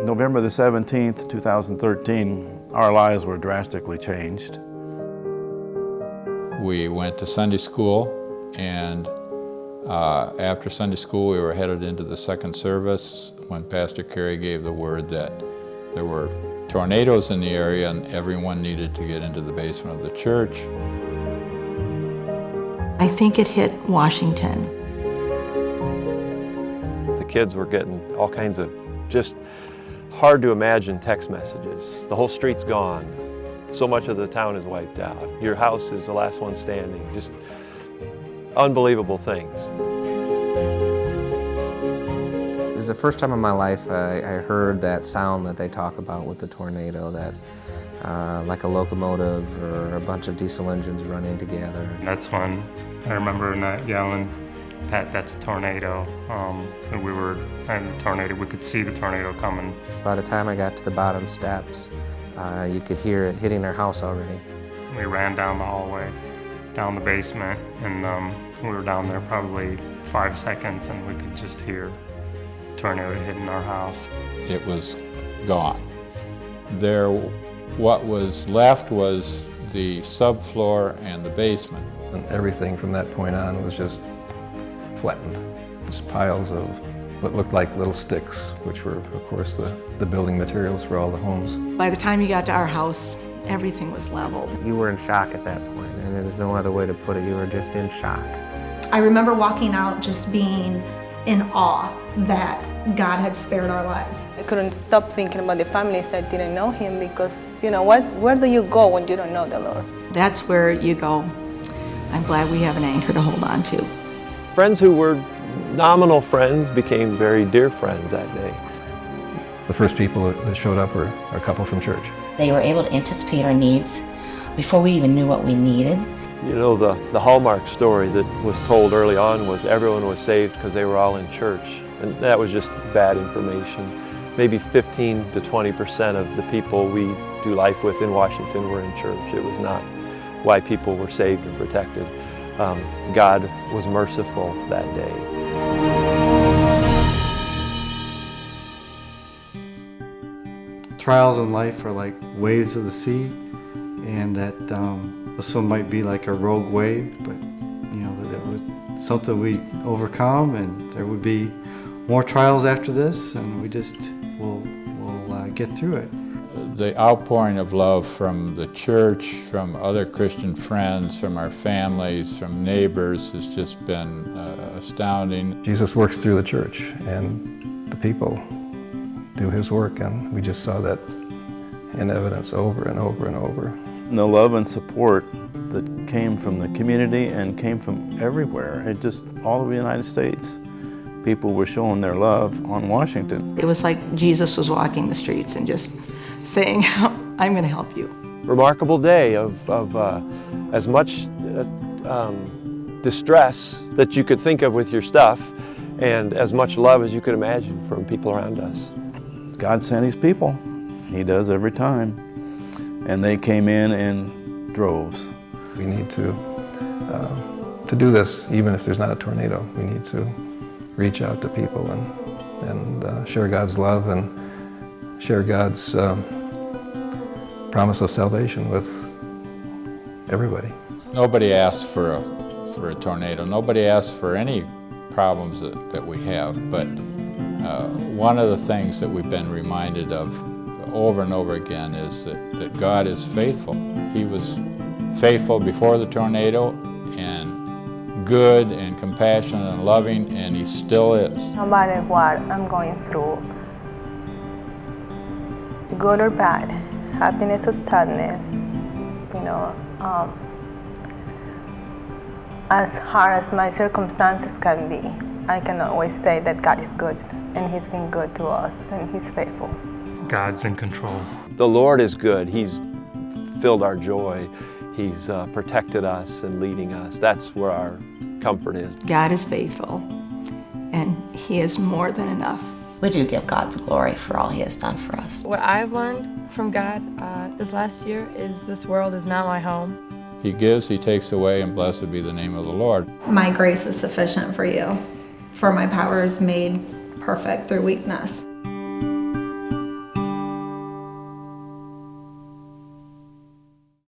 November the 17th, 2013, our lives were drastically changed. We went to Sunday school, and after Sunday school we were headed into the second service when Pastor Carey gave the word that there were tornadoes in the area and everyone needed to get into the basement of the church. I think it hit Washington. The kids were getting all kinds of just hard to imagine text messages. The whole street's gone. So much of the town is wiped out. Your house is the last one standing. Just unbelievable things. It was the first time in my life I heard that sound that they talk about with the tornado, that like a locomotive or a bunch of diesel engines running together. That's when I remember not yelling, "Pat, that's a tornado." And we were in the tornado. We could see the tornado coming. By the time I got to the bottom steps, you could hear it hitting our house already. We ran down the hallway, down the basement, and we were down there probably 5 seconds, and we could just hear the tornado hitting our house. It was gone. What was left was the subfloor and the basement. And everything from that point on was just flattened. Just piles of what looked like little sticks, which were, of course, the building materials for all the homes. By the time you got to our house, everything was leveled. You were in shock at that point, and there was no other way to put it. You were just in shock. I remember walking out just being in awe that God had spared our lives. I couldn't stop thinking about the families that didn't know Him, because, you know what? Where do you go when you don't know the Lord? That's where you go, I'm glad we have an anchor to hold on to. Friends who were nominal friends became very dear friends that day. The first people that showed up were a couple from church. They were able to anticipate our needs before we even knew what we needed. You know, the hallmark story that was told early on was everyone was saved because they were all in church. And that was just bad information. Maybe 15 to 20% of the people we do life with in Washington were in church. It was not why people were saved and protected. God was merciful that day. Trials in life are like waves of the sea, and that this one might be like a rogue wave, but you know, that it would something we overcome, and there would be more trials after this, and we just will get through it. The outpouring of love from the church, from other Christian friends, from our families, from neighbors has just been astounding. Jesus works through the church, and the people do His work, and we just saw that in evidence over and over and over. And the love and support that came from the community and came from everywhere, it just all over the United States. People were showing their love on Washington. It was like Jesus was walking the streets and just saying, I'm going to help you. Remarkable day of as much distress that you could think of with your stuff, and as much love as you could imagine from people around us. God sent His people. He does every time. And they came in droves. We need to do this, even if there's not a tornado. We need to reach out to people and share God's love and share God's promise of salvation with everybody. Nobody asked for a tornado. Nobody asked for any problems that we have, but one of the things that we've been reminded of over and over again is that God is faithful. He was faithful before the tornado, and good and compassionate and loving, and He still is. No matter what I'm going through, good or bad, happiness or sadness, you know, as hard as my circumstances can be, I can always say that God is good, and He's been good to us, and He's faithful. God's in control. The Lord is good. He's filled our joy. He's protected us and leading us. That's where our comfort is. God is faithful, and He is more than enough. We do give God the glory for all He has done for us. What I've learned from God this last year is this world is not my home. He gives, He takes away, and blessed be the name of the Lord. My grace is sufficient for you, for my power is made perfect through weakness.